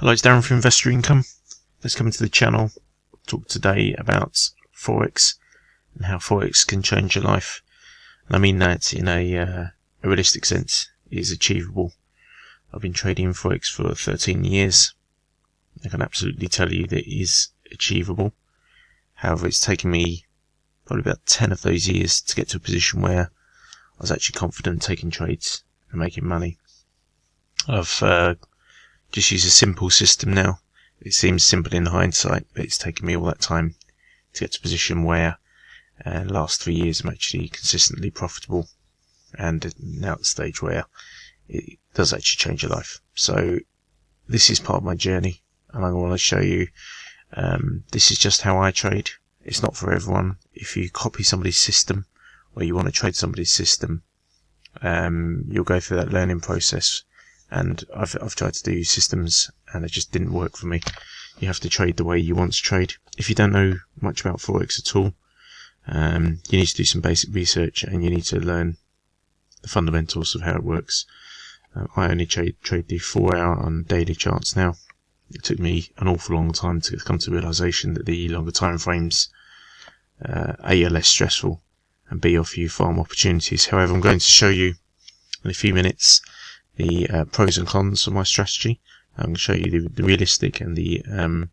Hello, it's Darren from Investor Income. Let's come into the channel, talk today about Forex and how Forex can change your life. And I mean that in a realistic sense. It is achievable. I've been trading Forex for 13 years. I can absolutely tell you that it is achievable. However, it's taken me probably about 10 of those years to get to a position where I was actually confident taking trades and making money. I've just use a simple system now. It seems simple in hindsight, but it's taken me all that time to get to a position where the last 3 years I'm actually consistently profitable, and now at the stage where it does actually change your life. So this is part of my journey, and I want to show you this is just how I trade. It's not for everyone. If you copy somebody's system or you want to trade somebody's system, you'll go through that learning process. And I've tried to do systems and it just didn't work for me. You have to trade the way you want to trade. If you don't know much about Forex at all, you need to do some basic research and you need to learn the fundamentals of how it works. I only trade the 4-hour and daily charts now. It took me an awful long time to come to the realization that the longer time frames A, are less stressful, and B, offer you far more opportunities. However, I'm going to show you in a few minutes the pros and cons of my strategy. I'm going to show you the realistic and the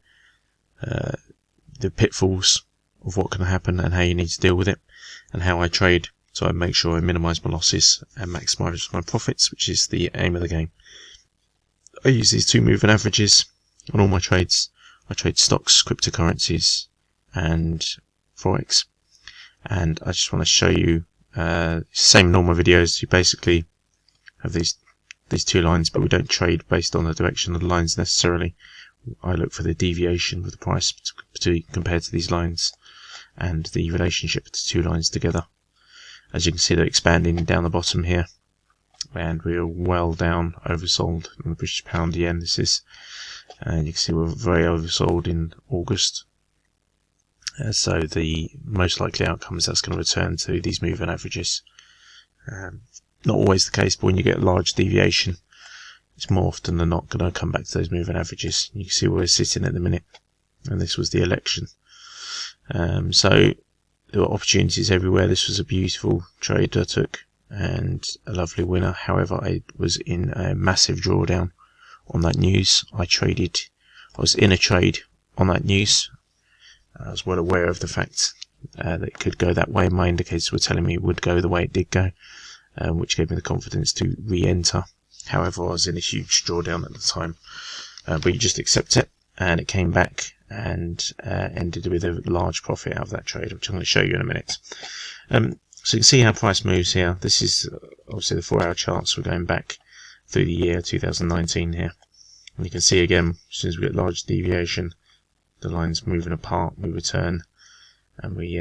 pitfalls of what can happen and how you need to deal with it, and how I trade so I make sure I minimize my losses and maximize my profits, which is the aim of the game. I use these two moving averages on all my trades. I trade stocks, cryptocurrencies, and Forex. And I just want to show you same normal videos. You basically have these two lines, but we don't trade based on the direction of the lines necessarily. I look for the deviation of the price compared to these lines and the relationship of the two lines together. As you can see, they're expanding down the bottom here, and we're well down oversold in the British pound yen. This is, and you can see we're very oversold in August. So the most likely outcome is that's going to return to these moving averages. Not always the case, but when you get a large deviation, it's more often than not going to come back to those moving averages. You can see where we're sitting at the minute, and this was the election. So there were opportunities everywhere. This was a beautiful trade I took, and a lovely winner. However, I was in a massive drawdown on that news. I was in a trade on that news. I was well aware of the fact that it could go that way. My indicators were telling me it would go the way it did go. Which gave me the confidence to re-enter. However, I was in a huge drawdown at the time, but you just accept it, and it came back and ended with a large profit out of that trade, which I'm going to show you in a minute. So you can see how price moves here. This is obviously the 4-hour charts. We're going back through the year 2019 here, and you can see again, as soon as we get large deviation, the lines moving apart, we return, and we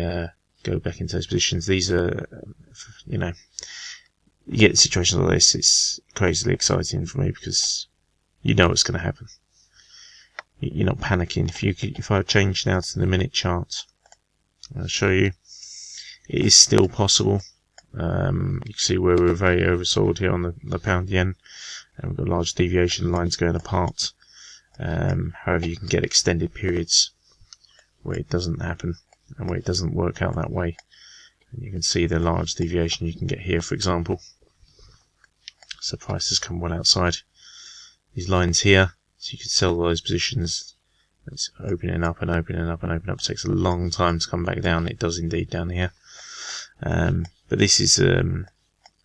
go back into those positions. These are, you get situations like this, it's crazily exciting for me because you know what's going to happen. You're not panicking. If I change now to the minute chart, I'll show you. It is still possible. You can see where we're very oversold here on the pound yen, and we've got large deviation lines going apart. However, you can get extended periods where it doesn't happen and where it doesn't work out that way. And you can see the large deviation you can get here, for example. So price has come well outside these lines here, so you can sell those positions. It's opening up and opening up and opening up. It takes a long time to come back down. It does indeed down here. But this is a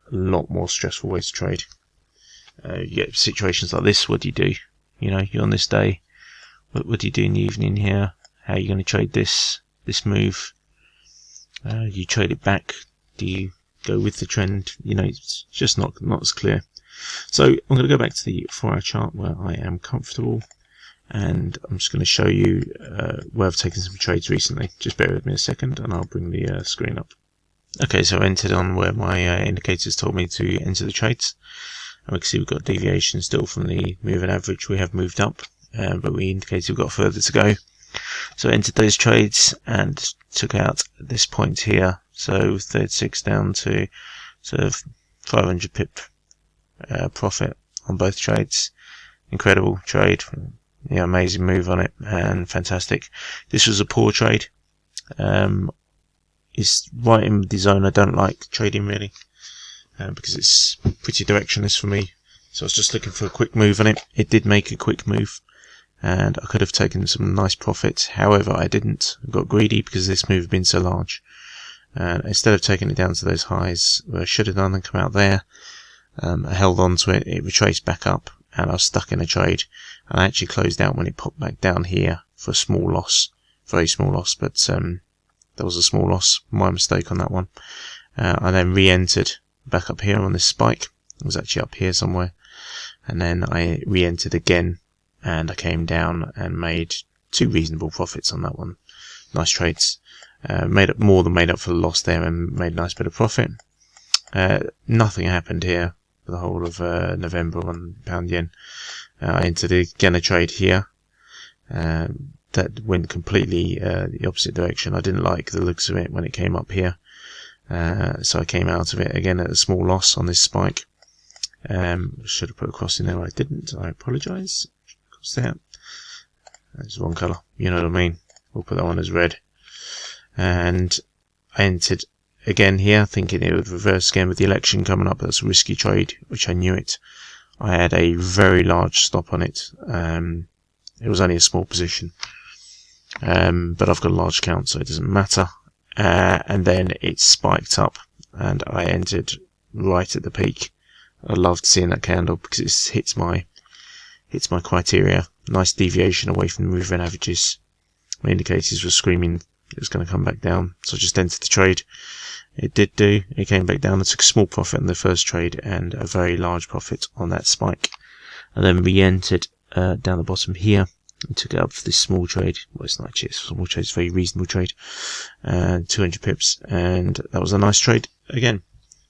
lot more stressful way to trade. You get situations like this. What do you do? You're on this day. What do you do in the evening here? How are you going to trade this move? You trade it back. Do you go with the trend? It's just not as clear. So I'm going to go back to the 4-hour chart where I am comfortable, and I'm just going to show you where I've taken some trades recently. Just bear with me a second and I'll bring the screen up. Okay, so I entered on where my indicators told me to enter the trades, and we can see we've got deviation still from the moving average. We have moved up, but we indicated we've got further to go. So I entered those trades and took out at this point here, so 36 down to sort of 500 pip profit on both trades. Incredible trade. Yeah, amazing move on it, and fantastic. This was a poor trade. It's right in the zone I don't like trading, really, because it's pretty directionless for me. So I was just looking for a quick move on it. It did make a quick move, and I could have taken some nice profits. However, I didn't. I got greedy because this move had been so large. And instead of taking it down to those highs where I should have done and come out there, I held on to it. It retraced back up, and I was stuck in a trade. And I actually closed out when it popped back down here for a small loss, very small loss, but that was a small loss. My mistake on that one. I then re-entered back up here on this spike. It was actually up here somewhere, and then I re-entered again, and I came down and made 2 reasonable profits on that one. Nice trades. Made up for the loss there, and made a nice bit of profit. Nothing happened here for the whole of November on pound-yen. I entered again a trade here that went completely the opposite direction. I didn't like the looks of it when it came up here, so I came out of it again at a small loss on this spike. Should have put a cross in there. I didn't. I apologise. Cross there. That's the wrong colour. You know what I mean. We'll put that one as red. And I entered again here, thinking it would reverse again with the election coming up. That's a risky trade, which I knew it. I had a very large stop on it. It was only a small position, but I've got a large count, so it doesn't matter. And then it spiked up, and I entered right at the peak. I loved seeing that candle because it hits my criteria. Nice deviation away from the moving averages. My indicators were screaming it was going to come back down, so I just entered the trade. It did do. It came back down. I took a small profit on the first trade and a very large profit on that spike. I then re-entered down the bottom here and took it up for this small trade. Well, it's not actually a small trade, it's a very reasonable trade. 200 pips, and that was a nice trade again.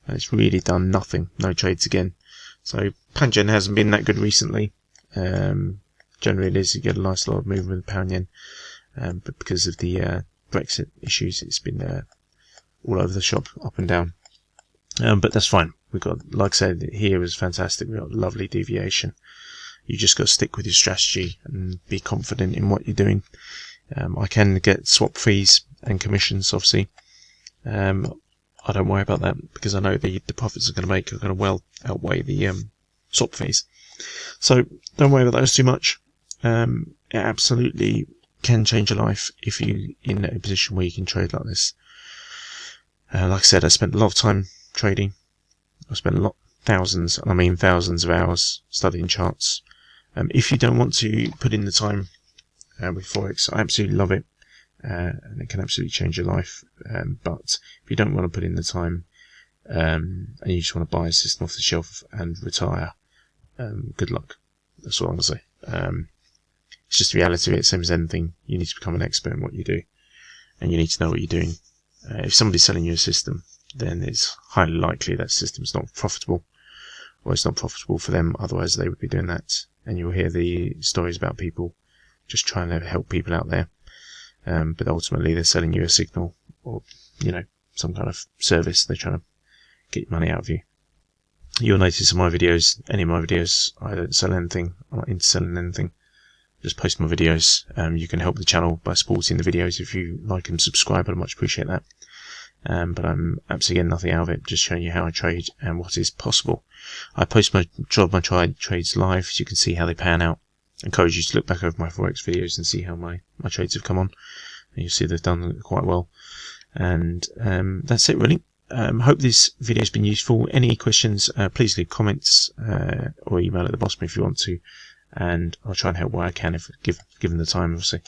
And it's really done nothing. No trades again. So pound-yen hasn't been that good recently. Generally it is, you get a nice lot of movement with pound-yen. But because of the Brexit issues, it's been all over the shop, up and down. But that's fine. We've got, like I said, here is fantastic. We've got lovely deviation. You just got to stick with your strategy and be confident in what you're doing. I can get swap fees and commissions, obviously. I don't worry about that because I know the profits I'm going to make are going to well outweigh the swap fees. So don't worry about those too much. It absolutely can change your life if you're in a position where you can trade like this. Like I said, I spent a lot of time trading. I spent thousands of hours studying charts. If you don't want to put in the time with Forex, I absolutely love it, and it can absolutely change your life. But if you don't want to put in the time, and you just want to buy a system off the shelf and retire, good luck. That's all I'm going to say. It's just the reality of it. Same as anything, you need to become an expert in what you do, and you need to know what you're doing. If somebody's selling you a system, then it's highly likely that system's not profitable, or it's not profitable for them, otherwise they would be doing that. And you'll hear the stories about people just trying to help people out there, but ultimately they're selling you a signal, or some kind of service. They're trying to get money out of you. You'll notice in my videos, any of my videos, I don't sell anything. I'm not into selling anything. Just post my videos. You can help the channel by supporting the videos if you like and subscribe. I'd much appreciate that. But I'm absolutely getting nothing out of it, just showing you how I trade and what is possible. I post my trades live, so you can see how they pan out. I encourage you to look back over my Forex videos and see how my trades have come on. And you'll see they've done quite well. And that's it, really. Hope this video has been useful. Any questions, please leave comments or email at the bottom if you want to. And I'll try and help where I can, if given the time, obviously.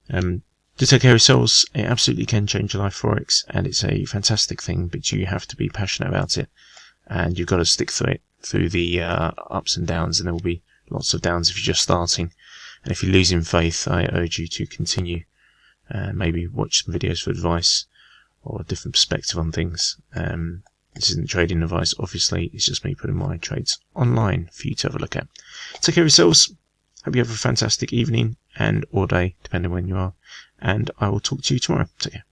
Do take care of yourselves. It absolutely can change your life, Forex, and it's a fantastic thing, but you have to be passionate about it, and you've got to stick through it, through the ups and downs, and there will be lots of downs if you're just starting. And if you're losing faith, I urge you to continue. Maybe watch some videos for advice or a different perspective on things. This isn't trading advice, obviously. It's just me putting my trades online for you to have a look at. Take care of yourselves. Hope you have a fantastic evening and or day, depending on when you are. And I will talk to you tomorrow. Take care.